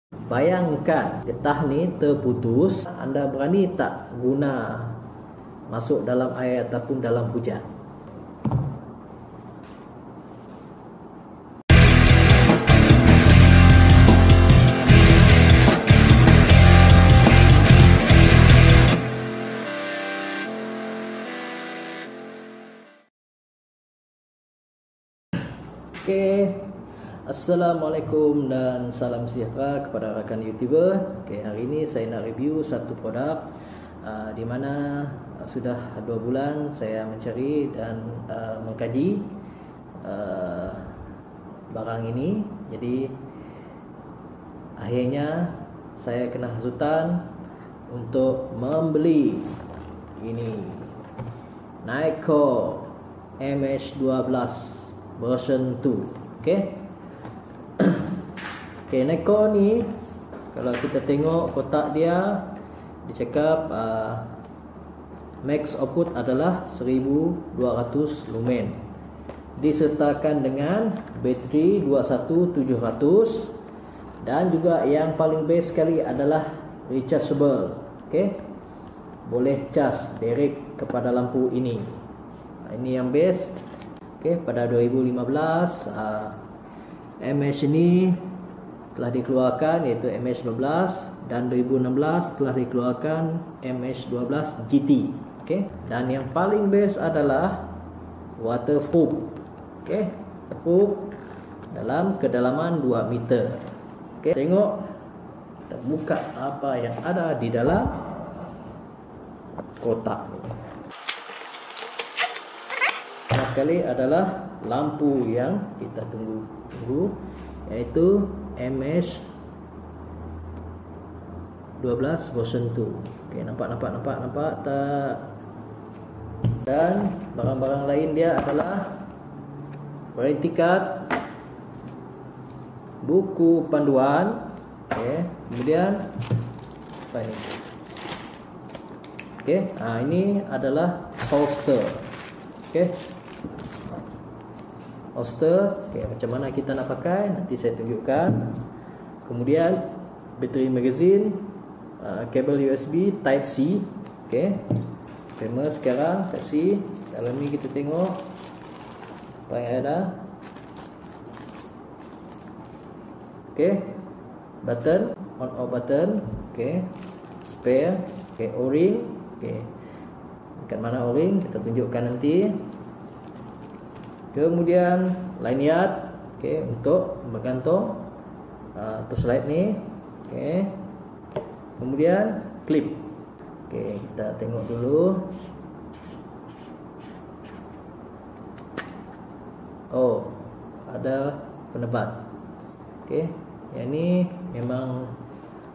Bayangkan getah ni terputus, anda berani tak guna masuk dalam air ataupun dalam hujan? Okey, Assalamualaikum dan salam sejahtera kepada rakan YouTuber. Okey, hari ini saya nak review satu produk di mana sudah 2 bulan saya mencari dan mengkaji barang ini. Jadi akhirnya saya kena hasutan untuk membeli ini Nikon MH12 version 2. Okey. Okey, Nikon ni kalau kita tengok kotak dia cakap max output adalah 1200 lumen, disertakan dengan bateri 21700, dan juga yang paling best sekali adalah rechargeable. Okey, boleh charge direct kepada lampu ini. Ini yang best. Okey, pada 2015 MH ini telah dikeluarkan, iaitu MH12, dan 2016 telah dikeluarkan MH12 GT. Okey, dan yang paling best adalah waterproof. Okey, waterproof dalam kedalaman 2 meter. Okey, tengok, kita buka apa yang ada di dalam kotak ni. Pertama sekali adalah lampu yang kita tunggu, iaitu MH12 version 2. Okey, nampak tak? Dan barang-barang lain dia adalah warranty card, buku panduan. Okey, kemudian apa ini? Okey, ini adalah holster. Okey, holster. Okay, macam mana kita nak pakai nanti saya tunjukkan. Kemudian bateri magazine, kabel USB Type C. Okay, famous sekarang Type C. Dalam ni kita tengok apa yang ada. Okay, button, on off button. Okay, spare. Okay, O-ring. Okay, kat mana O-ring kita tunjukkan nanti. Kemudian lanyard, okey, untuk bergantung torchlight ni. Okey. Kemudian clip. Okey, kita tengok dulu. Oh, ada penebat. Okey, yang ni memang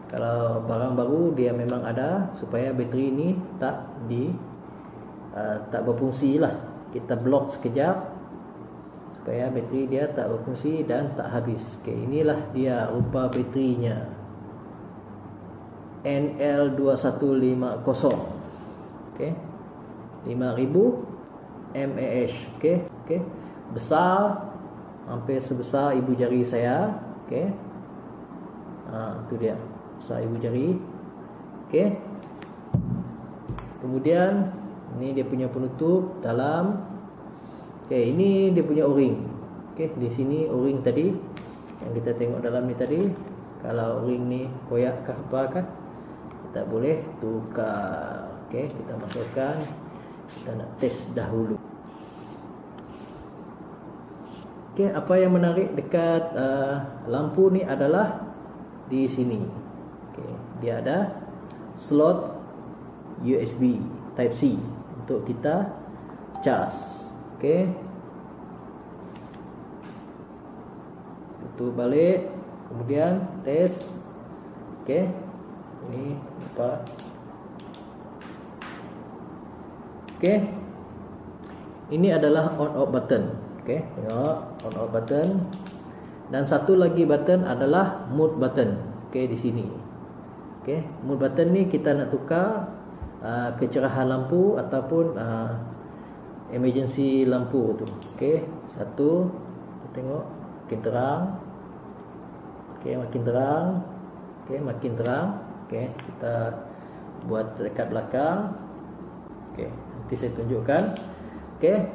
kalau barang baru dia memang ada supaya bateri ni tak berfungsi lah. Kita blok sekejap supaya bateri dia tak berfungsi dan tak habis. Okey, inilah dia rupa baterinya. NL2150. Okey, 5000 mAh. Okey, besar, hampir sebesar ibu jari saya. Okey, itu dia, besar ibu jari. Okey, kemudian ini dia punya penutup dalam. Okey, ini dia punya O-ring. Okey, di sini O-ring tadi yang kita tengok dalam ni tadi. Kalau O-ring ni koyak ke apa kan, kita boleh tukar. Okey, kita masukkan. Kita nak test dahulu. Okey, apa yang menarik dekat lampu ni adalah di sini. Okey, dia ada slot USB Type C untuk kita charge. Okey, tutup balik, kemudian test. Okey, ini apa? Okey, ini adalah on off button. Okey, tengok on off button. Dan satu lagi button adalah mode button. Okey, di sini. Okey, mode button ni kita nak tukar kecerahan lampu ataupun emergency lampu tu. Okey, satu, tengok makin terang. Okey, makin terang. Okey, makin terang. Okey, kita buat dekat belakang. Okey, nanti saya tunjukkan. Okey.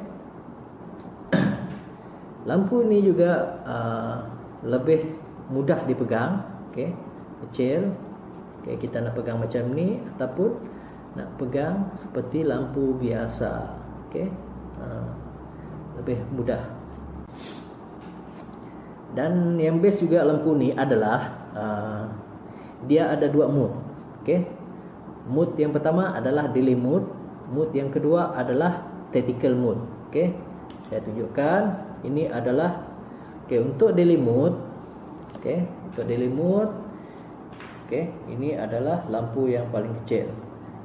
Lampu ini juga lebih mudah dipegang. Okey, kecil. Okey, kita nak pegang macam ni ataupun nak pegang seperti lampu biasa. Okey, lebih mudah. Dan yang best juga lampu ni adalah dia ada dua mood. Okey, mood yang pertama adalah daily mood. Mood yang kedua adalah tactical mode. Okey, saya tunjukkan. Ini adalah untuk daily mode. Okey, untuk daily mode. Okey, ini adalah lampu yang paling kecil.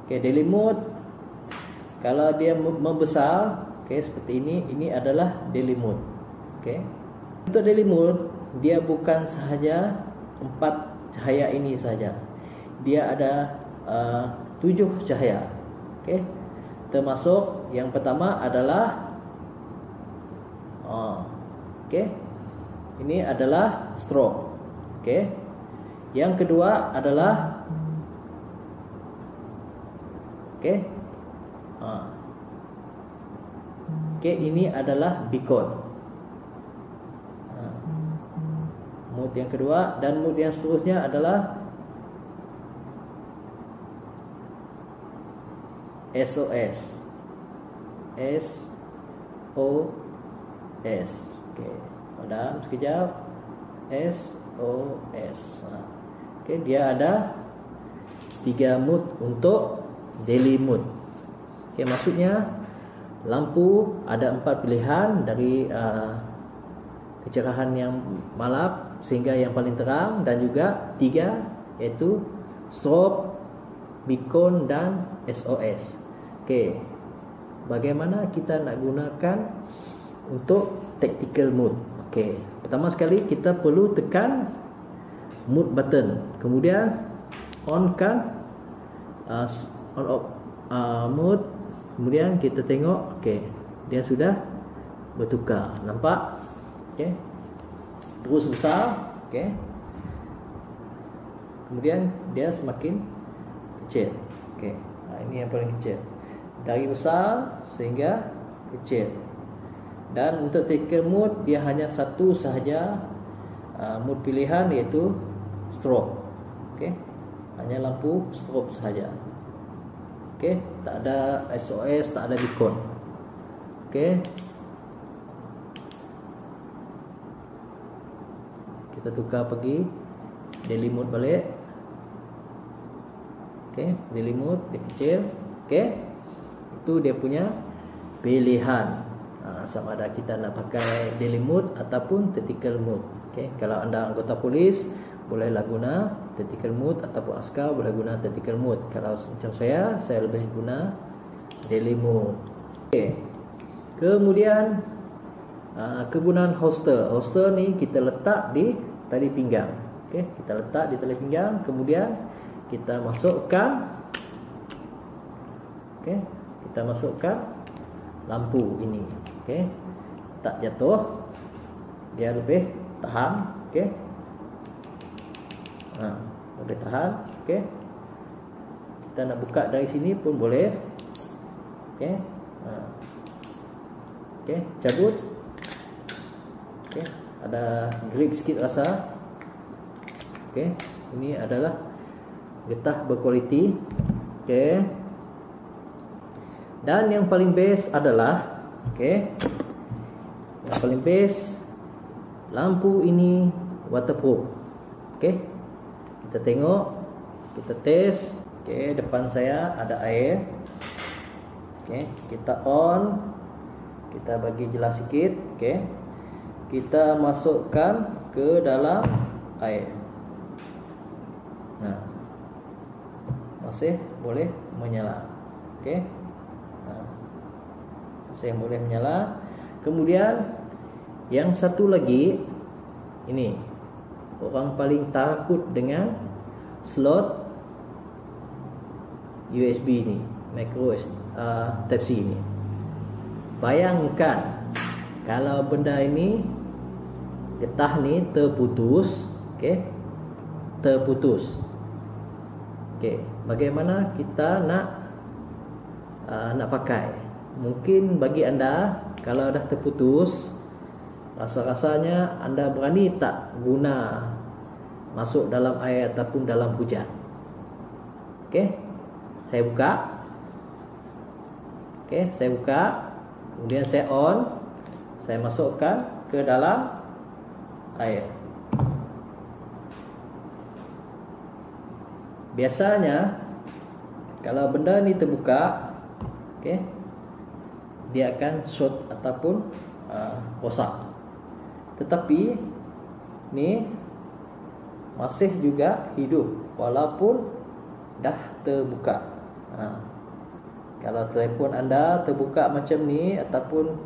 Okey, daily mode kalau dia membesar, seperti ini adalah daily mode. Okey. Untuk daily mode, dia bukan sahaja 4 cahaya ini saja. Dia ada 7 cahaya. Okey. Termasuk yang pertama adalah ini adalah strobe. Okey. Yang kedua adalah ini adalah beacon. Mode yang kedua, dan mode yang seterusnya adalah SOS. SOS. Okey, padam sekejap. SOS. Okey, dia ada 3 mode untuk daily mode. Okey, maksudnya lampu ada 4 pilihan dari kecerahan yang malap sehingga yang paling terang, dan juga 3 iaitu strobe, beacon dan SOS. Okey, bagaimana kita nak gunakan untuk tactical mode? Okey, pertama sekali kita perlu tekan mode button, kemudian onkan on off mode, kemudian kita tengok dia sudah bertukar, nampak? Terus besar, kemudian dia semakin kecil. Ini yang paling kecil, dari besar sehingga kecil. Dan untuk tactical mode, dia hanya satu sahaja mode pilihan, iaitu strobe. Hanya lampu strobe sahaja. Tak ada SOS, tak ada beacon. Kita tukar pergi daily mode balik. Daily mode dia kecil. Itu dia punya pilihan. Sama ada kita nak pakai daily mode ataupun tactical mode. Kalau anda anggota polis, bolehlah guna tactical mode, ataupun askar boleh guna tactical mode. Kalau macam saya lebih guna daily mode. Kemudian kegunaan holster. Holster ni kita letak di tali pinggang. Kita letak di tali pinggang, kemudian kita masukkan kita masukkan lampu ini. Tak jatuh, dia lebih tahan. Lebih tahan. Kita nak buka dari sini pun boleh. Cabut. Ada grip sikit rasa. Ini adalah getah berkualiti. Dan yang paling best adalah yang paling best, lampu ini waterproof. Kita tengok, kita test. Depan saya ada air. Kita on. Kita bagi jelas sikit. Kita masukkan ke dalam air. Masih boleh menyala. Masih boleh menyala. Kemudian yang satu lagi, ini orang paling takut dengan slot USB ni, micro Type-C ni. Bayangkan kalau benda ini, getah ni terputus, terputus. Okey, bagaimana kita nak pakai? Mungkin bagi anda kalau dah terputus, rasa-rasanya anda berani tak guna masuk dalam air ataupun dalam hujan. Okey, saya buka. Okey, saya buka. Kemudian saya on. Saya masukkan ke dalam air. Biasanya kalau benda ni terbuka, okey, dia akan short ataupun rosak. Tetapi ni masih juga hidup walaupun dah terbuka. Kalau telefon anda terbuka macam ni ataupun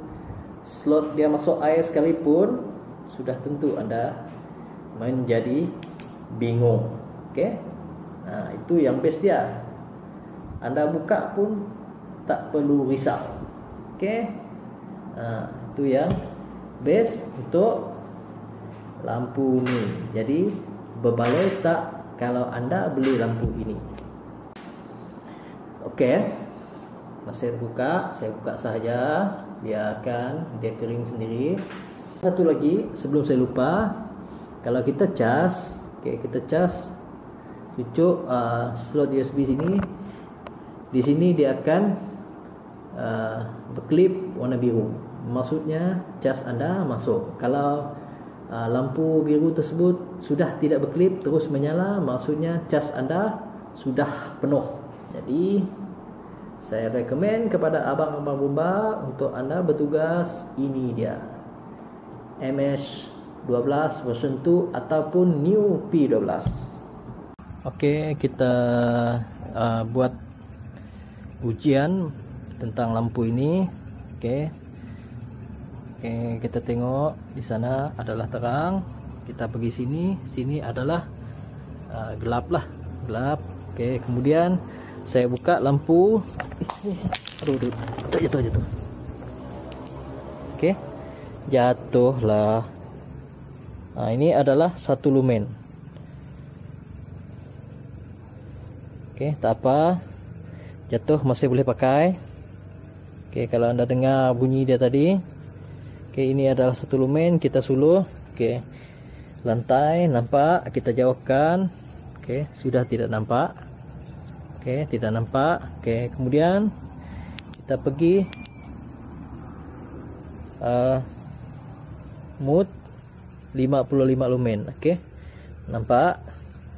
slot dia masuk air sekalipun, sudah tentu anda menjadi bingung. Okey, itu yang best dia. Anda buka pun tak perlu risau. Okey, itu yang best untuk lampu ni. Jadi berbaloi tak kalau anda beli lampu ini? Okey, masa saya buka sahaja, dia kering sendiri. Satu lagi sebelum saya lupa, kalau kita cas, kita cas cucuk slot USB sini. Di sini dia akan berklip warna biru. Maksudnya cas anda masuk. Kalau lampu biru tersebut sudah tidak berklip terus menyala, maksudnya cas anda sudah penuh. Jadi saya rekomen kepada abang-abang bomba untuk anda bertugas, ini dia MS12 version 2 ataupun New P12. Okey, kita buat ujian tentang lampu ini. Okey, kita tengok di sana adalah terang. Kita pergi sini adalah gelap. Okey, kemudian saya buka lampu. Aduh, jatuh. Okey, jatuhlah. Ini adalah 1 lumen. Okey, tak apa. Jatuh masih boleh pakai. Okey, kalau anda dengar bunyi dia tadi. Okey, ini adalah 1 lumen, kita suluh. Okey. Lantai nampak, kita jauhkan. Okey, sudah tidak nampak. Okey, tidak nampak. Okey, kemudian kita pergi mode 55 lumen. Okey. Nampak?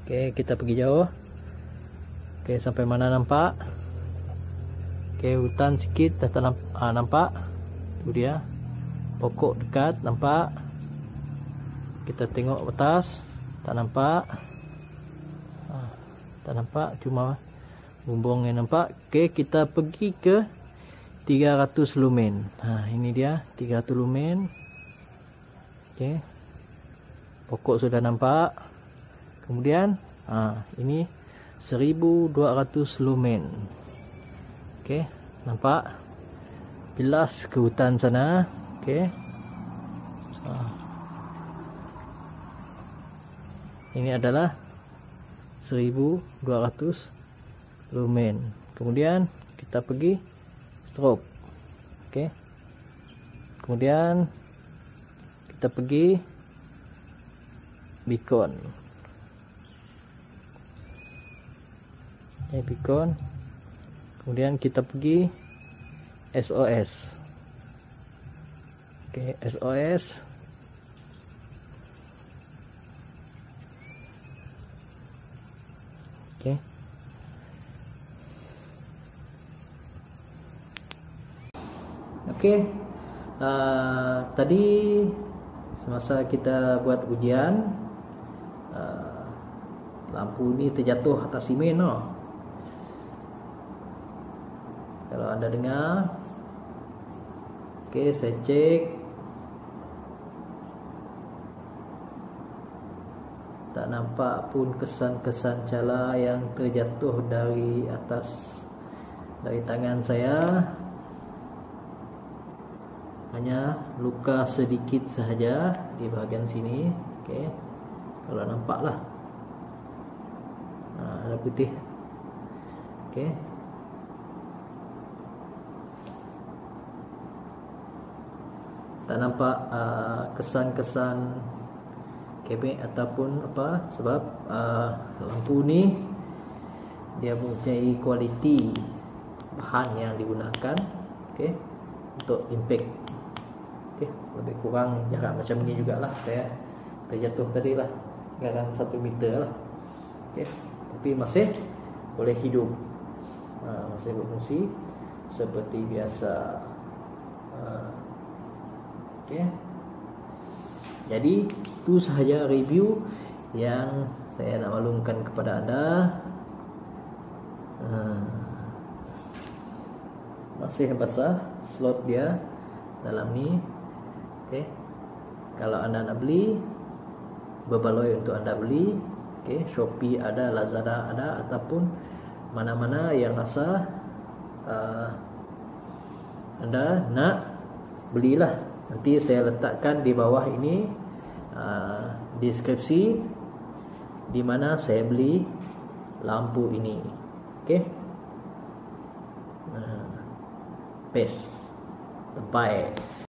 Okey, kita pergi jauh. Okey, sampai mana nampak? Okey, hutan sikit dah tak nampak. Tu dia. Pokok dekat nampak. Kita tengok atas, tak nampak. Tak nampak, cuma bumbung yang nampak. Okey, kita pergi ke 300 lumen. Ini dia 300 lumen. Okey. Pokok sudah nampak. Kemudian ini 1200 lumen. Okey, nampak jelas ke hutan sana. Okey. Ini adalah 1200 lumen. Kemudian kita pergi strobe. Okey. Kemudian kita pergi beacon. Beacon. Kemudian kita pergi SOS. Okey, SOS. Okey. Okey. Tadi semasa kita buat ujian, lampu ni terjatuh atas simen. Kalau anda dengar. Okey, saya cek. Tak nampak pun kesan-kesan cala yang terjatuh dari atas, dari tangan saya. Hanya luka sedikit sahaja di bahagian sini. Okey, kalau nampak lah, ada putih Okey. Tak nampak kesan-kesan kebek ataupun apa, sebab lampu ni dia mempunyai kualiti bahan yang digunakan, okey, untuk impact. Okey, lebih kurang jarak macam ni jugalah. Saya terjatuh tadi lah, jarak 1 meter lah. Okey, tapi masih boleh hidup, masih berfungsi seperti biasa. Okey. Jadi itu sahaja review yang saya nak maklumkan kepada anda. Masih basah slot dia dalam ni. Okey. Kalau anda nak beli, berbaloi untuk anda beli. Okey, Shopee ada, Lazada ada, ataupun mana-mana yang rasa anda nak, belilah. Nanti saya letakkan di bawah ini deskripsi di mana saya beli lampu ini. Okey. Best. Bye.